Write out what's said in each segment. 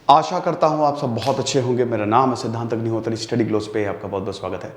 आशा करता हूँ आप सब बहुत अच्छे होंगे। मेरा नाम है सिद्धांत अग्निहोत्री, स्टडी ग्लोस पे आपका बहुत बहुत स्वागत है।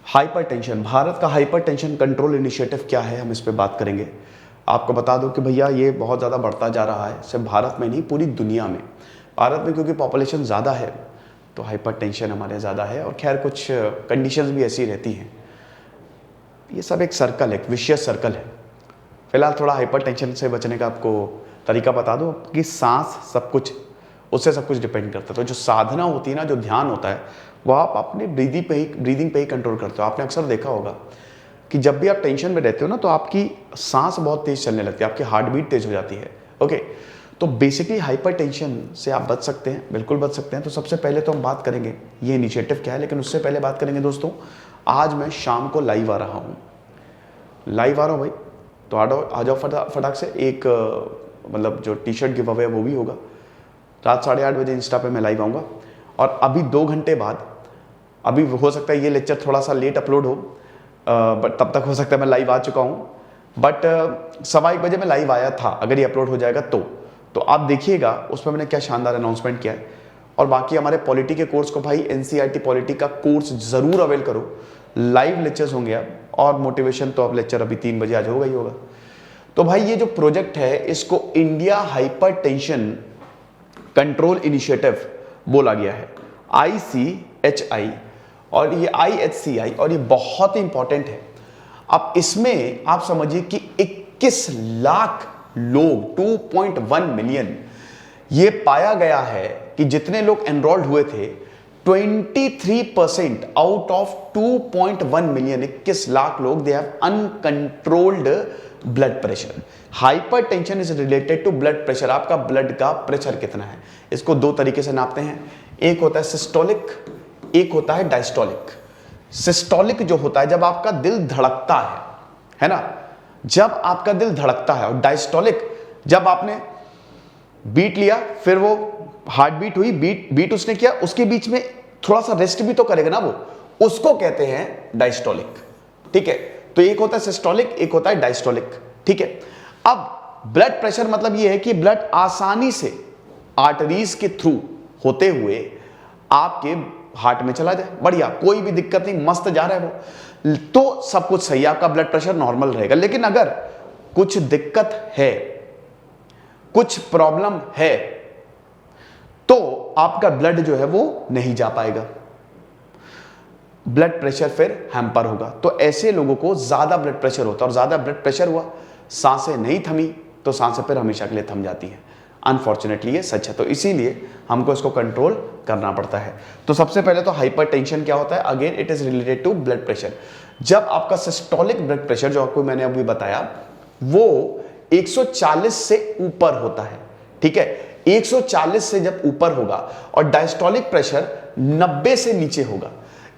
हाइपरटेंशन, भारत का हाइपरटेंशन कंट्रोल इनिशिएटिव क्या है, हम इस पे बात करेंगे। आपको बता दूं कि भैया ये बहुत ज़्यादा बढ़ता जा रहा है, सिर्फ भारत में नहीं पूरी दुनिया में। भारत में क्योंकि पॉपुलेशन ज़्यादा है तो हाइपरटेंशन हमारे ज़्यादा है, और खैर कुछ कंडीशंस भी ऐसी रहती हैं। ये सब एक सर्कल है, एक विशियस सर्कल है। फिलहाल थोड़ा हाइपरटेंशन से बचने का आपको तरीका बता दो कि सांस सब कुछ, उससे सब कुछ डिपेंड करता है। तो जो साधना होती है ना, जो ध्यान होता है, वो आप अपने ब्रीदिंग पे ही कंट्रोल करते हो। आपने अक्सर देखा होगा कि जब भी आप टेंशन में रहते हो ना, तो आपकी सांस बहुत तेज चलने लगती है, आपकी हार्ट बीट तेज हो जाती है। ओके, तो बेसिकली हाइपरटेंशन से आप बच सकते हैं, बिल्कुल बच सकते हैं। तो सबसे पहले तो हम बात करेंगे ये इनिशिएटिव क्या है, लेकिन उससे पहले बात करेंगे दोस्तों, आज मैं शाम को लाइव आ रहा हूँ। लाइव आ रहा हूँ भाई, तो आ जाओ फटाक से। एक मतलब जो टी शर्ट गिव अवे है वो भी होगा। रात 8:30 बजे इंस्टा पे मैं लाइव आऊँगा, और अभी 2 घंटे बाद, अभी हो सकता है ये लेक्चर थोड़ा सा लेट अपलोड हो, बट तब तक हो सकता है मैं लाइव आ चुका हूँ। बट 1:15 बजे मैं लाइव आया था, अगर ये अपलोड हो जाएगा तो आप देखिएगा उसमें मैंने क्या शानदार अनाउंसमेंट किया है। और बाकी हमारे पॉलिटी के कोर्स को भाई, एनसीईआरटी पॉलिटी का कोर्स ज़रूर अवेल करो। लाइव लेक्चर्स होंगे अब, और मोटिवेशन तो अब लेक्चर अभी 3 बजे आज होगा ही होगा। तो भाई ये जो प्रोजेक्ट है, इसको इंडिया हाइपरटेंशन कंट्रोल इनिशिएटिव बोला गया है, ICHI, और ये IHCI, और ये बहुत ही इंपॉर्टेंट है। अब इसमें आप समझिए कि 21 लाख लोग, 2.1 मिलियन, ये पाया गया है कि जितने लोग एनरोल्ड हुए थे, 23% आउट ऑफ 2.1 मिलियन, 21 लाख लोग, they have uncontrolled blood pressure. Hypertension is related to blood pressure. आपका ब्लड का प्रेशर कितना है, इसको 2 तरीके से नापते हैं। एक होता है सिस्टोलिक, एक होता है डायस्टोलिक। सिस्टोलिक जो होता है जब आपका दिल धड़कता है ना, जब आपका दिल धड़कता है। और डायस्टोलिक जब आपने बीट लिया, फिर वो हार्ट बीट हुई, बीट उसने किया, उसके बीच में थोड़ा सा रेस्ट भी तो करेगा ना वो, उसको कहते हैं डायस्टोलिक। ठीक है, तो एक होता है सिस्टोलिक, एक होता है डायस्टोलिक। ठीक है, अब ब्लड प्रेशर मतलब ये है कि ब्लड आसानी से आर्टरीज के थ्रू होते हुए आपके हार्ट में चला जाए, बढ़िया, कोई भी दिक्कत नहीं, मस्त जा रहा है वो, तो सब कुछ सही है, आपका ब्लड प्रेशर नॉर्मल रहेगा। लेकिन अगर कुछ दिक्कत है, कुछ प्रॉब्लम है, तो आपका ब्लड जो है वो नहीं जा पाएगा, ब्लड प्रेशर फिर हैम्पर होगा। तो ऐसे लोगों को ज्यादा ब्लड प्रेशर होता है, और ज्यादा ब्लड प्रेशर हुआ, सांसें नहीं थमी, तो सांसें फिर हमेशा के लिए थम जाती हैं। अनफॉर्चुनेटली ये सच है, तो इसीलिए हमको इसको कंट्रोल करना पड़ता है। तो सबसे पहले तो हाइपरटेंशन क्या होता है, again it is related to blood pressure. जब आपका सिस्टोलिक ब्लड प्रेशर, जो आपको मैंने अभी बताया, वो 140 से ऊपर होता है। ठीक है, 140 से जब ऊपर होगा, और डायस्टोलिक प्रेशर 90 से नीचे होगा।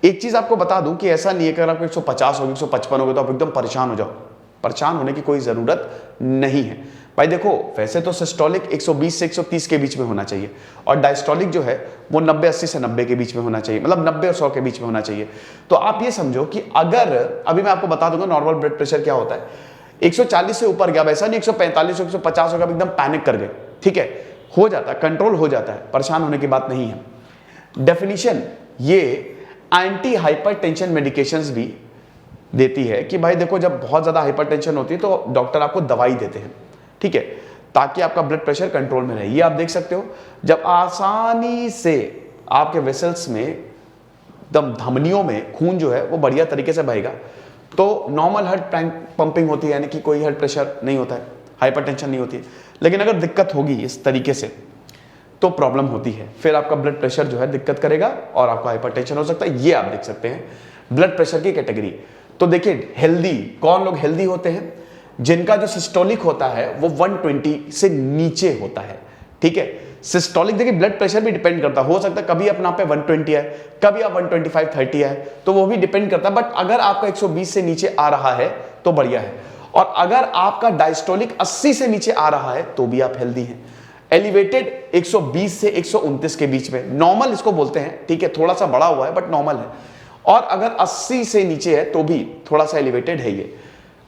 एक चीज आपको बता दूं कि ऐसा नहीं है कि अगर आपको 150 हो गया, 155 हो गया तो आप एकदम परेशान हो जाओ। परेशान होने की कोई जरूरत नहीं है भाई। देखो, वैसे तो सिस्टोलिक 120 से 130 के बीच में होना चाहिए, और डायस्टोलिक जो है वो 90-80 से 90 के बीच में होना चाहिए, मतलब 90 और 100 के बीच में होना चाहिए। तो आप ये समझो कि अगर, अभी मैं आपको बता दूंगा नॉर्मल ब्लड प्रेशर क्या होता है। 140 से ऊपर गया, वैसा नहीं 145 150 हो गया, एकदम पैनिक कर गए। ठीक है, हो जाता है, कंट्रोल हो जाता है, परेशान होने की बात नहीं है। डेफिनेशन ये एंटी हाइपरटेंशन मेडिकेशंस भी देती है कि भाई देखो, जब बहुत ज्यादा हाइपरटेंशन होती है तो डॉक्टर आपको दवाई देते हैं, ठीक है, ताकि आपका ब्लड प्रेशर कंट्रोल में रहे। ये आप देख सकते हो, जब आसानी से आपके वेसल्स में, एकदम धमनियों में खून जो है वो बढ़िया तरीके से बहेगा, तो नॉर्मल हार्ट पंपिंग होती है, यानी कि कोई हार्ट प्रेशर नहीं होता है, हाइपरटेंशन नहीं होती है। लेकिन अगर दिक्कत होगी इस तरीके से तो प्रॉब्लम होती है, फिर आपका ब्लड प्रेशर जो है दिक्कत करेगा, और आपका हाइपरटेंशन हो सकता है। ये आप देख सकते हैं ब्लड प्रेशर की कैटेगरी। तो देखिए, हेल्दी, कौन लोग हेल्दी होते हैं, जिनका जो सिस्टोलिक होता है वो 120 से नीचे होता है। ठीक है, सिस्टोलिक, देखिए ब्लड प्रेशर भी डिपेंड करता है, हो सकता है कभी अपना पे 120 है, कभी आप 125-30 है, तो वो भी डिपेंड करता है। बट अगर आपका 120 से नीचे आ रहा है तो बढ़िया है, और अगर आपका डायस्टोलिक 80 से नीचे आ रहा है तो भी आप हेल्दी हैं। एलिवेटेड 120 से 129 के बीच में, नॉर्मल इसको बोलते हैं। ठीक है, थोड़ा सा बड़ा हुआ है बट नॉर्मल है। और अगर 80 से नीचे है तो भी थोड़ा सा एलिवेटेड है ये।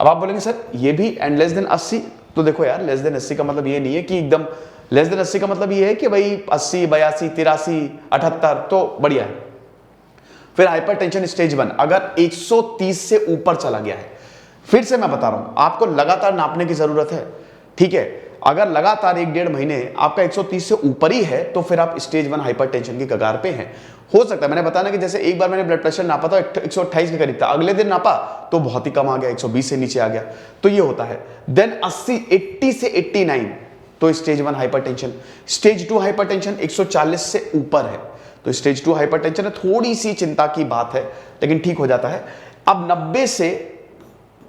अब आप बोलेंगे सर ये भी एंड लेस देन 80, तो देखो यार, लेस देन 80 का मतलब ये नहीं है कि एकदम लेस देन 80 का मतलब ये है कि भाई 80, 82, 83, 78 तो बढ़िया है। फिर हाइपरटेंशन स्टेज 1 अगर 130 से ऊपर चला गया है, फिर से मैं बता रहा हूं आपको लगातार नापने की जरूरत है, ठीक है। अगर लगातार 1-1.5 महीने आपका 130 से ऊपर ही है तो फिर आप स्टेज 1 हाइपरटेंशन की कगार पे हैं। हो सकता है, मैंने बताया ना कि जैसे एक बार मैंने ब्लड प्रेशर नापा था 128 के करीब था, अगले दिन नापा तो बहुत ही कम आ गया, 120 से नीचे आ गया, तो ये होता है। देन 80 से 89 तो स्टेज 1 हाइपरटेंशन। स्टेज 2 हाइपरटेंशन 140 से ऊपर है तो स्टेज 2 हाइपरटेंशन है। थोड़ी सी चिंता की बात है लेकिन ठीक हो जाता है। अब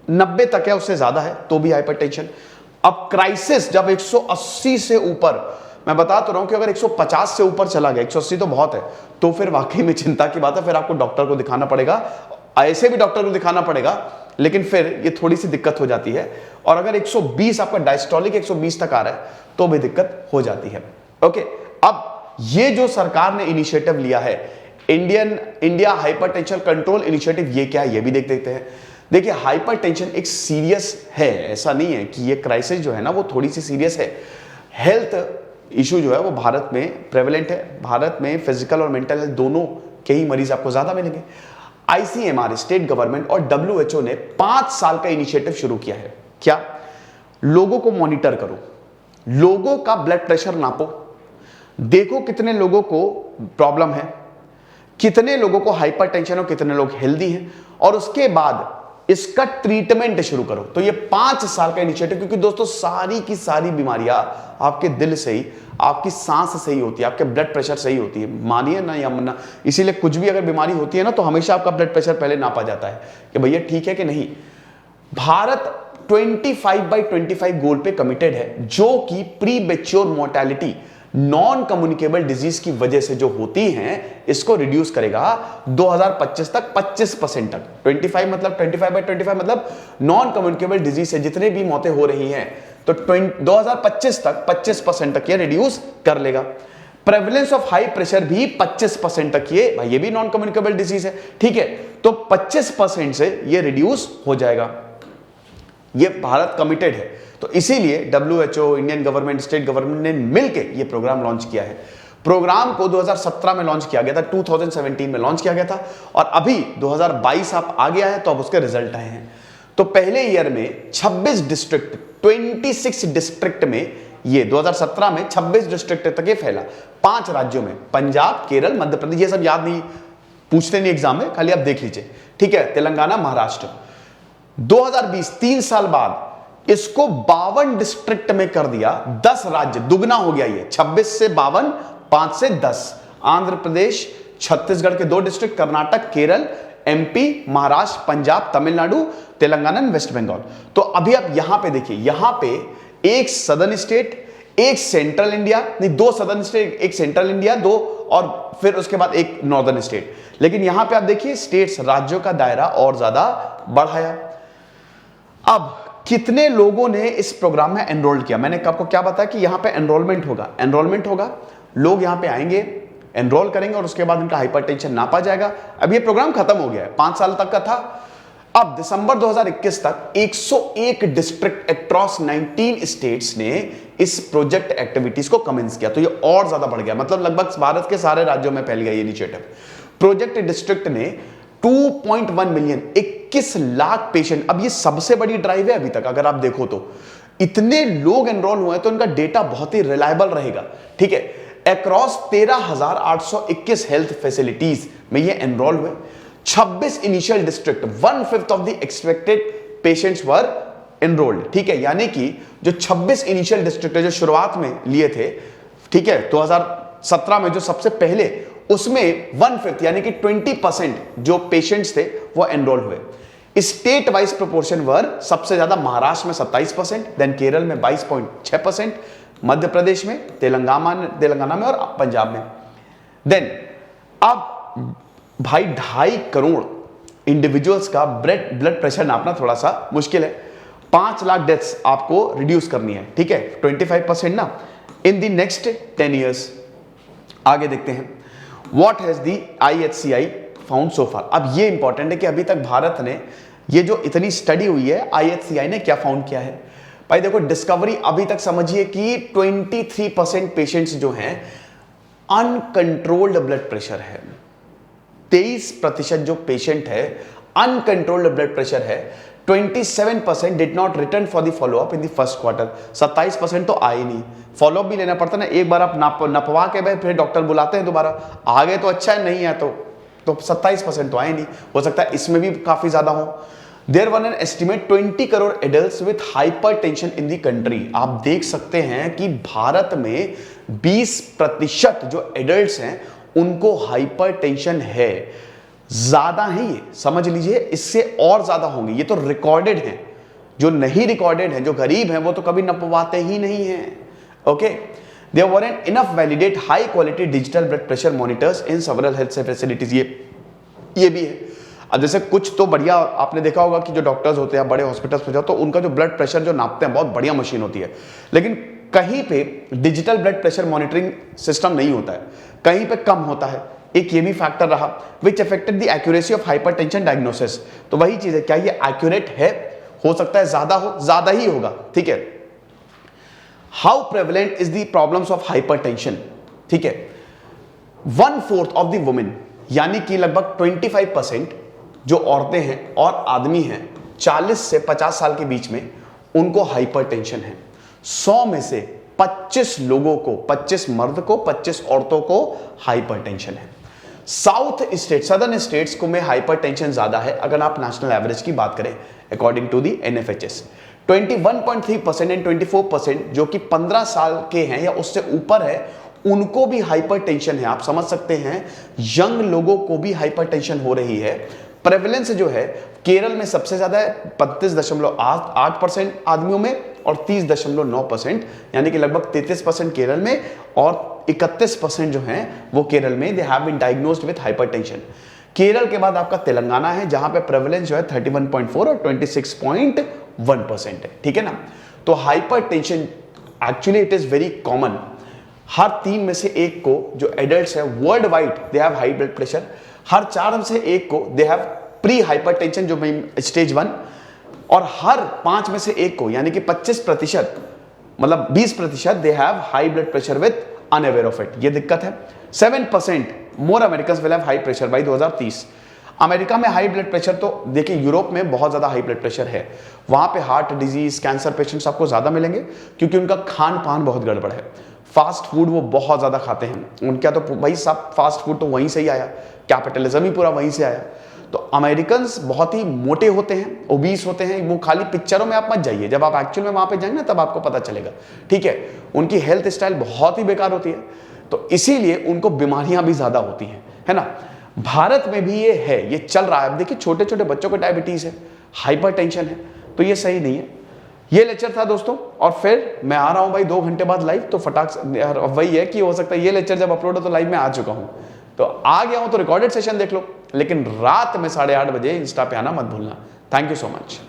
90 तक है, उससे ज्यादा है तो भी हाइपरटेंशन। अब क्राइसिस जब 180 से ऊपर, मैं बता तो रहा हूं कि अगर 150 से ऊपर चला गया, 180 तो बहुत है, तो फिर वाकई में चिंता की बात है, फिर आपको डॉक्टर को दिखाना पड़ेगा। ऐसे भी डॉक्टर को दिखाना पड़ेगा लेकिन फिर ये थोड़ी सी दिक्कत हो जाती है। और अगर 120 आपका डायस्टोलिक 120 तक आ रहा है तो भी दिक्कत हो जाती है। ओके, अब ये जो सरकार ने इनिशिएटिव लिया है, इंडिया हाइपरटेंशन कंट्रोल इनिशिएटिव, ये क्या है ये भी देख देते हैं। देखिए, हाइपरटेंशन एक सीरियस है, ऐसा नहीं है कि ये क्राइसिस जो है ना वो थोड़ी सी सीरियस है। हेल्थ इशू जो है वो भारत में प्रेवलेंट है। भारत में फिजिकल और मेंटल हेल्थ दोनों के ही मरीज आपको ज्यादा मिलेंगे। ICMR स्टेट गवर्नमेंट और WHO ने 5 साल का इनिशिएटिव शुरू किया है। क्या? लोगों को मॉनिटर करो, लोगों का ब्लड प्रेशर नापो, देखो कितने लोगों को प्रॉब्लम है, कितने लोगों को हाइपरटेंशन और कितने लोग हेल्दी हैं, और उसके बाद इसका ट्रीटमेंट शुरू करो। तो ये 5 साल का इनिशिएटिव, क्योंकि दोस्तों सारी की सारी बीमारियां आपके दिल से ही, आपकी सांस से ही होती है, आपके ब्लड प्रेशर से ही होती है, मानिए ना या मना। इसीलिए कुछ भी अगर बीमारी होती है ना तो हमेशा आपका ब्लड प्रेशर पहले नापा जाता है कि भैया ठीक है कि नहीं। भारत 25/25 गोल पे कमिटेड है, जो कि pre mature mortality, non communicable disease की वजह से जो होती हैं, इसको रिड्यूस करेगा 2025 तक 25% तक। 25 मतलब 25/25 मतलब नॉन कम्युनिकेबल डिजीज से जितने भी मौतें हो रही हैं तो 2025 तक 25% तक ये रिड्यूस कर लेगा। प्रेवलेंस ऑफ हाई प्रेशर भी 25% तक, ये भाई ये भी नॉन कम्युनिकेबल डिजीज है, ठीक है, तो 25% से ये रिड्यूस हो जाएगा। ये भारत कमिटेड है, तो इसीलिए WHO, Indian government, state government ने मिलकर ये प्रोग्राम लॉन्च किया है। प्रोग्राम को 2017 में लॉन्च किया गया था, 2017 में लॉन्च किया गया था, और अभी 2022 आप आ गया है तो अब उसके रिजल्ट आए हैं। तो पहले ईयर में 26 डिस्ट्रिक्ट, 26 डिस्ट्रिक्ट में ये 2017 में 26 डिस्ट्रिक्ट तक ये फैला, 5 राज्यों में, पंजाब, केरल, मध्य प्रदेश, ये सब याद नहीं, पूछते नहीं एग्जाम में, खाली आप देख लीजिए, ठीक है, तेलंगाना, महाराष्ट्र। 2020 3 साल बाद इसको 52 डिस्ट्रिक्ट में कर दिया, 10 राज्य, दुगना हो गया ये, 26 से 52, 5 से 10। आंध्र प्रदेश, छत्तीसगढ़ के 2 district, Karnataka, Kerala, MP, Maharashtra, Punjab, Tamil Nadu, Telangana, west Bengal. तो अभी आप यहां पे देखिए, यहां पे एक सदर्न स्टेट, एक सेंट्रल इंडिया, नहीं 2 सदर्न स्टेट, एक सेंट्रल इंडिया, 2 और फिर उसके बाद एक नॉर्दर्न स्टेट। लेकिन यहां पे आप देखिए स्टेट्स, राज्यों का दायरा और ज्यादा बढ़ाया। अब कितने लोगों ने इस प्रोग्राम में एनरोल किया? मैंने आपको क्या बताया कि यहां पे एनरोलमेंट होगा, लोग यहां पे आएंगे, एनरोल करेंगे और उसके बाद उनका हाइपरटेंशन नापा जाएगा। अब ये प्रोग्राम खत्म हो गया है, 5 साल तक का था। अब दिसंबर 2021 तक 101 डिस्ट्रिक्ट अक्रॉस 19 स्टेट्स ने इस प्रोजेक्ट एक्टिविटीज को कमेंस किया, तो ये और ज्यादा बढ़ गया, मतलब लगभग भारत के सारे राज्यों में फैल गया ये इनिशिएटिव। प्रोजेक्ट डिस्ट्रिक्ट ने 2.1 मिलियन, 21 लाख पेशेंट, अब ये सबसे बड़ी ड्राइव है अभी तक, अगर आप देखो तो इतने लोग एनरोल हुए तो इनका डेटा बहुत ही रिलायबल रहेगा, ठीक है। अक्रॉस 13,821 हेल्थ फैसिलिटीज में ये एनरोल हुए। 26 initial district, 1/5 of the expected patients were enrolled, ठीक है, यानी कि जो 26 इनिशियल डिस्ट्रिक्ट जो शुरुआत में लिए थे, ठीक है, 2017 में जो सबसे पहले, उसमें 1/5 यानी कि 20% जो पेशेंट्स थे वो एनरोल हुए। स्टेट वाइज प्रोपोर्शन वर सबसे ज्यादा महाराष्ट्र में 27%, देन केरल में 22.6%, मध्य प्रदेश में, तेलंगाना में और पंजाब में। देन अब भाई 2.5 करोड़ इंडिविजुअल्स का ब्लड प्रेशर नापना थोड़ा सा मुश्किल है। 5 लाख डेथ्स आपको रिड्यूस करनी है, ठीक है, 25% ना, इन द नेक्स्ट 10 ईयर्स। आगे देखते हैं, what has the IHCI found so far. अब ये इंपॉर्टेंट है कि अभी तक भारत ने, ये जो इतनी स्टडी हुई है, IHCI ने क्या फाउंड किया है। भाई देखो डिस्कवरी अभी तक समझिए कि 23% पेशेंट्स जो हैं अनकंट्रोल्ड ब्लड प्रेशर है। 23% जो पेशेंट है अनकंट्रोल्ड ब्लड प्रेशर है। 27% did not return for the follow up in the first quarter. 27% तो आए नहीं, फॉलोअप भी लेना पड़ता ना, एक बार आप नपवा के भाई फिर डॉक्टर बुलाते हैं दोबारा, आ गए तो अच्छा है, नहीं है तो 27% तो आए नहीं। हो सकता है इसमें भी काफी ज्यादा हो। There one an estimate 20 crore adults with hypertension in the country. आप देख सकते हैं कि भारत में 20% जो एडल्ट्स हैं उनको हाइपरटेंशन है। ज्यादा है ये, समझ लीजिए, इससे और ज्यादा होंगे। ये तो रिकॉर्डेड है, जो नहीं रिकॉर्डेड है, जो गरीब हैं वो तो कभी नपवाते ही नहीं हैं। Okay, there weren't enough validate high quality digital blood pressure monitors in several health facilities। ये भी है। अब जैसे कुछ तो बढ़िया आपने देखा होगा कि जो डॉक्टर्स होते हैं बड़े हॉस्पिटल्स में जाओ तो उनका जो ब्लड प्रेशर जो नापते हैं बहुत बढ़िया मशीन होती है, लेकिन कहीं पे digital blood pressure monitoring system नहीं होता है, कहीं पे कम होता है। एक ये भी फैक्टर रहा which affected the accuracy of hypertension diagnosis. तो वही चीज है, क्या ये एक्यूरेट है? हो सकता है ज्यादा हो, ज्यादा ही होगा, ठीक है। How prevalent is the problems of hypertension, ठीक है। 1/4 ऑफ द वुमेन, यानी कि लगभग 25% जो औरतें हैं और आदमी हैं 40 से 50 साल के बीच में, उनको हाइपरटेंशन है। 100 में से 25 लोगों को, 25 मर्द को, 25 औरतों को हाइपरटेंशन है। साउथ स्टेट, सदर्न स्टेट्स को में हाइपरटेंशन ज्यादा है अगर आप नेशनल एवरेज की बात करें according to the NFHS। 21.3% and 24% जो कि 15 साल के हैं या उससे ऊपर है, उनको भी हाइपरटेंशन है। आप समझ सकते हैं यंग लोगों को भी हाइपरटेंशन हो रही है। प्रेवलेंस जो है केरल में सबसे ज्यादा है 35.8% आदमियों में और 30.9%, यानी कि लगभग 33% केरल में और 31% जो हैं वो केरल में they have been diagnosed with hypertension. Kerala के बाद आपका तेलंगाना है जहां पे प्रेवलेंस जो है 31.4 और 26.1% है, ठीक है ना। तो hypertension actually it is very common. हर 3 में से 1 को जो एडल्ट्स है world wide they have high blood pressure. हर 4 में से 1 को दे हैव प्री हाइपरटेंशन जो स्टेज 1, और हर 5 में से 1 को यानी कि 25% मतलब 20% they have high blood pressure with unaware of it. ये दिक्कत है। 7% more Americans will have high pressure by 2030। America में हाई ब्लड प्रेशर, तो देखिए यूरोप में बहुत ज्यादा हाई ब्लड प्रेशर है, वहां पे हार्ट डिजीज, कैंसर पेशेंट्स आपको ज्यादा मिलेंगे क्योंकि उनका खान पान बहुत गड़बड़ है। फास्ट फूड वो बहुत ज्यादा खाते हैं, उनका तो भाई सब फास्ट फूड तो वहीं से ही आया, कैपिटलिज्म ही पूरा वहीं से आया। तो अमेरिकन्स बहुत ही मोटे होते हैं, ओबीस होते हैं। वो खाली पिक्चरों में आप मत जाइए, जब आप एक्चुअल में वहां पे जाएंगे ना तब आपको पता चलेगा, ठीक है। उनकी हेल्थ स्टाइल बहुत ही बेकार होती है, तो इसीलिए उनको बीमारियां भी ज्यादा होती हैं, है ना। भारत में भी ये है, ये चल रहा है। अब देखिए छोटे छोटे बच्चों को डायबिटीज है, हाइपरटेंशन है, तो ये सही नहीं है। ये लेक्चर था दोस्तों, और फिर मैं आ रहा हूं भाई 2 घंटे बाद लाइव, तो फटाक वही है कि हो सकता है ये लेक्चर जब अपलोड हो तो लाइव में आ चुका हूं, तो आ गया हूं तो रिकॉर्डेड सेशन देख लो, लेकिन रात में 8:30 बजे इंस्टा पे आना मत भूलना। Thank you so much.